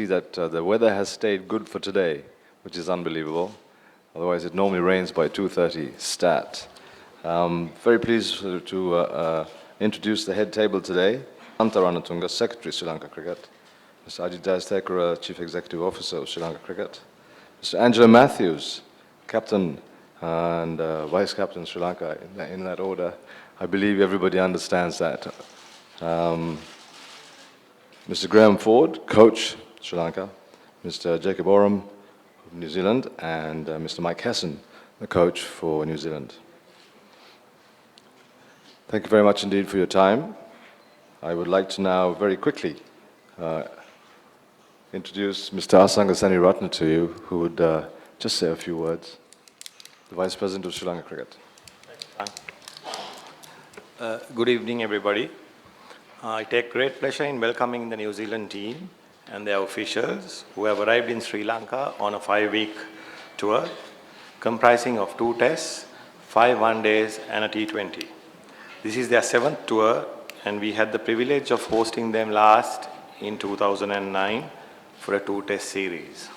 see that the weather has stayed good for today, which is unbelievable. Otherwise, it normally rains by 2:30 stat. Very pleased to introduce the head table today. Anta Ranatunga, Secretary Sri Lanka Cricket. Mr. Ajit Dastekara, Chief Executive Officer of Sri Lanka Cricket. Mr. Angela Matthews, Captain and Vice Captain Sri Lanka, in that order. I believe everybody understands that. Mr. Graham Ford, Coach, Sri Lanka. Mr. Jacob Oram of New Zealand, and Mr. Mike Hesson, the coach for New Zealand. Thank you very much indeed for your time. I would like to now very quickly introduce Mr. Asangasani Ratna to you, who would just say a few words. The Vice President of Sri Lanka Cricket. Good evening, everybody. I take great pleasure in welcoming the New Zealand team and their officials who have arrived in Sri Lanka on a 5-week tour comprising of 2 tests, 5 one-days and a T20. This is their 7th tour, and we had the privilege of hosting them last in 2009 for a 2-test series.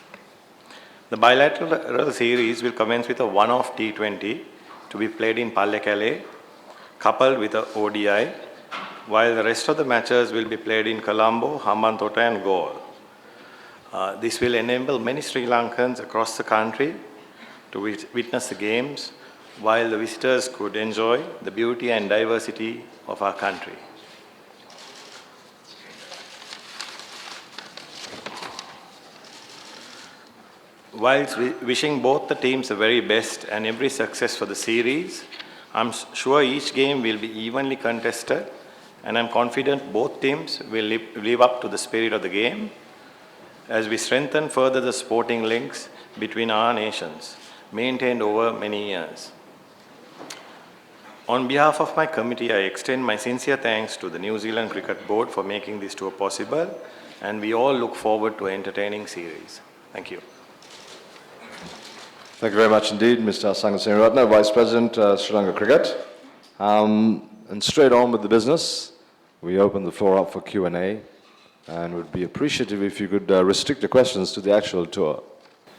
The bilateral series will commence with a one-off T20 to be played in Pallekele, coupled with a ODI, while the rest of the matches will be played in Colombo, Hambantota and Galle. This will enable many Sri Lankans across the country to witness the games, while the visitors could enjoy the beauty and diversity of our country. Whilst wishing both the teams the very best and every success for the series, I'm sure each game will be evenly contested, and I'm confident both teams will live up to the spirit of the game as we strengthen further the sporting links between our nations, maintained over many years. On behalf of my committee, I extend my sincere thanks to the New Zealand Cricket Board for making this tour possible, and we all look forward to an entertaining series. Thank you. Thank you very much indeed, Mr. Asangasani Ratna, Vice President, Sri Lanka Cricket. And straight on with the business, we open the floor up for Q&A, and would be appreciative if you could restrict the questions to the actual tour.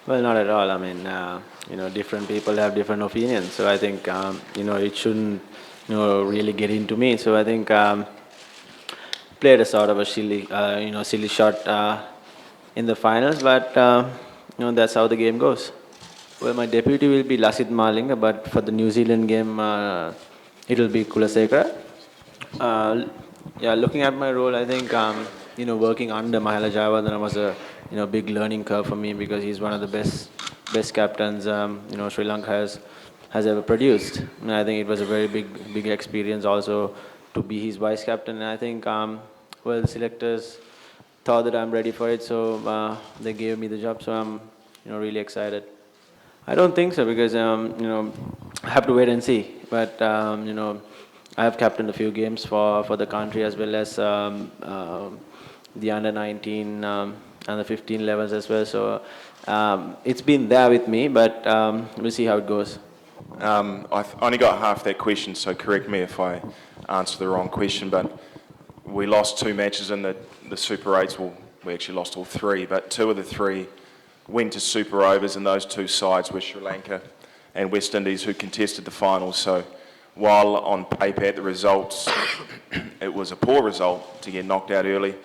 Well, not at all. I mean, different people have different opinions, so I think, it shouldn't, really get into me. So I think played a sort of a silly shot in the finals, but that's how the game goes. Well, my deputy will be Lasit Malinga, but for the New Zealand game, it will be Kulasekara. Looking at my role, I think, working under Mahela Jayawardene was a, big learning curve for me, because he's one of the best captains, Sri Lanka has ever produced. And I think it was a very big experience also to be his vice captain. And I think, the selectors thought that I'm ready for it, so they gave me the job. So I'm, really excited. I don't think so, because, I have to wait and see. But, I have captained a few games for the country, as well as the under-19 and the 15 levels as well. So it's been there with me, but we'll see how it goes. I've only got half that question, so correct me if I answer the wrong question, but we lost 2 matches in the Super 8s. Well, we actually lost all 3, but 2 of the 3 went to Super Overs, and those 2 sides were Sri Lanka and West Indies, who contested the finals. So while on paper at the results, it was a poor result to get knocked out early,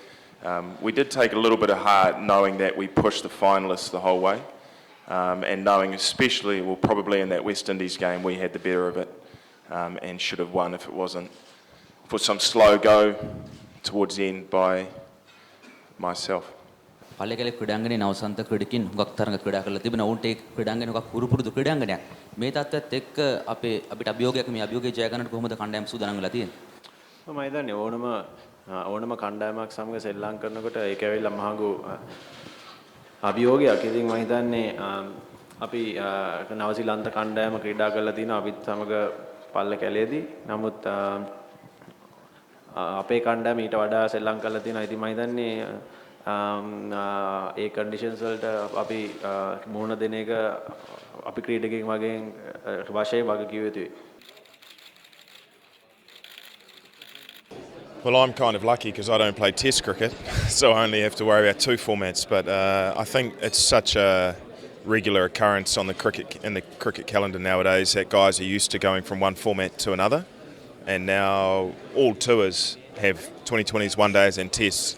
we did take a little bit of heart knowing that we pushed the finalists the whole way, and knowing especially, well, probably in that West Indies game, we had the better of it, and should have won if it wasn't for some slow go towards the end by myself. Pallekele ක්‍රීඩාංගණයේ නවසන්ත ක්‍රීඩකින් හුඟක් තරඟ ක්‍රීඩා කරලා තිබෙනවා. උන්ට ඒ ක්‍රීඩාංගණය හුඟක් පුරුදු ක්‍රීඩාංගණයක්. මේ තත්ත්වයට එක්ක අපිට අභියෝගයක් මේ අභියෝගය ජය ගන්නට කොහොමද කණ්ඩායම සූදානම් වෙලා තියෙන්නේ? මම හිතන්නේ ඕනම කණ්ඩායමක් සමග සෙල්ලම් කරනකොට ඒක ඇවිල්ලා මහඟු අභියෝගයක්. ඉතින් මම හිතන්නේ අපි නවසීලන්ත කණ්ඩායම ක්‍රීඩා කරලා තිනවා අපිත් සමග පල්ලේකැලේදී. නමුත් අපේ කණ්ඩායම ඊට වඩා සෙල්ලම් කරලා තිනවා. ඉතින් මම හිතන්නේ ඒ කන්ඩිෂන්ස් වලට අපි මුහුණ දෙන එක අපි ක්‍රීඩකයෙක් වශයෙන් වගකීම් යුතුයි. Well, I'm kind of lucky because I don't play Test cricket, so I only have to worry about 2 formats. But I think it's such a regular occurrence on the cricket calendar nowadays that guys are used to going from one format to another, and now all tours have 2020s, one days, and tests.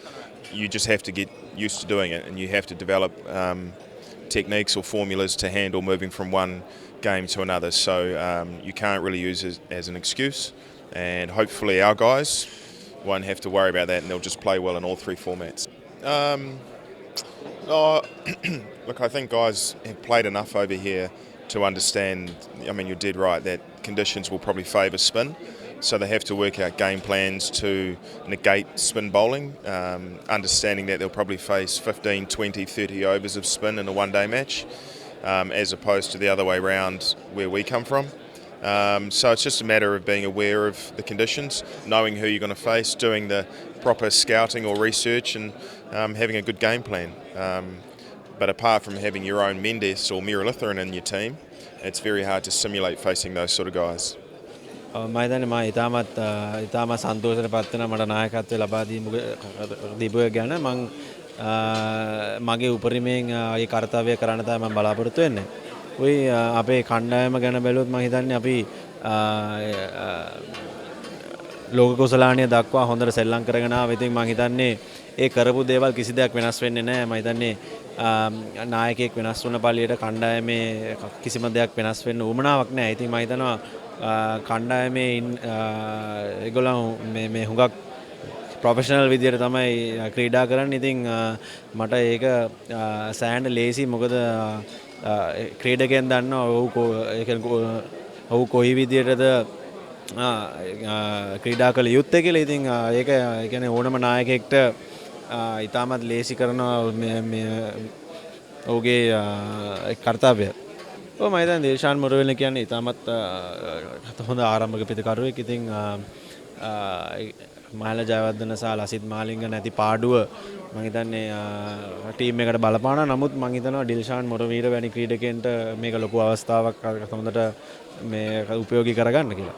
You just have to get used to doing it, and you have to develop techniques or formulas to handle moving from one game to another. So you can't really use it as an excuse, and hopefully our guys won't have to worry about that, and they'll just play well in all 3 formats. Oh, look, I think guys have played enough over here to understand, I mean, you're dead right, that conditions will probably favour spin. So they have to work out game plans to negate spin bowling, understanding that they'll probably face 15, 20, 30 overs of spin in a one-day match, as opposed to the other way round where we come from. So it's just a matter of being aware of the conditions, knowing who you're going to face, doing the proper scouting or research, and having a good game plan. But apart from having your own Mendes or Miralitharan in your team, it's very hard to simulate facing those sort of guys. මම හිතන්නේ මම ඉතාමත් සන්තෝෂයට පත් වෙනවා මට නායකත්වය ලබා දීපු ගැන මම මගේ උපරිමයෙන් ඒ කාර්යය කරන්න තමයි මම බලාපොරොත්තු වෙන්නේ. ඔය අපේ කණ්ඩායම ගැන බැලුවොත් මම හිතන්නේ අපි ලෝක කුසලානිය දක්වා හොඳට සෙල්ලම් කරගෙන ආවා. ඉතින් මම හිතන්නේ ඒ කරපු දේවල් කිසි දෙයක් වෙනස් වෙන්නේ නැහැ. මම හිතන්නේ නායකයෙක් වෙනස් වුණ පළියට කණ්ඩායමේ කිසිම දෙයක් වෙනස් වෙන්න උවමනාවක් නැහැ. ඉතින් මම හිතනවා කණ්ඩායමේ ඒගොල්ලෝ මේ හුඟක් ප්‍රොෆෙෂනල් විදියට තමයි ක්‍රීඩා කරන්නේ. ඉතින් මට ඒක සෑහෙන ලේසි මොකද ක්‍රීඩකයන් දන්නවා ඔහු කොයි විදියටද ක්‍රීඩා කළ යුත්තේ කියලා. ඉතින් ඒක ඒ කියන්නේ ඕනම නායකයෙක්ට ඉතාමත් ලේසි කරනවා ඔහුගේ කාර්යය. ඔව් මම හිතන්නේ දේශාන් මොරවෙල කියන්නේ ඉතාමත් හොඳ ආරම්භක පිටකරුවෙක්. ඉතින් මහල ජයවර්ධන සහ ලසිත් මාලිංග නැති පාඩුව මම හිතන්නේ ටීම් එකට බලපානවා. නමුත් මම හිතනවා ඩිල්ෂාන් මොරවීර වැනි ක්‍රීඩකයන්ට මේක ලොකු අවස්ථාවක් හොඳට මේ උපයෝගී කරගන්න කියලා.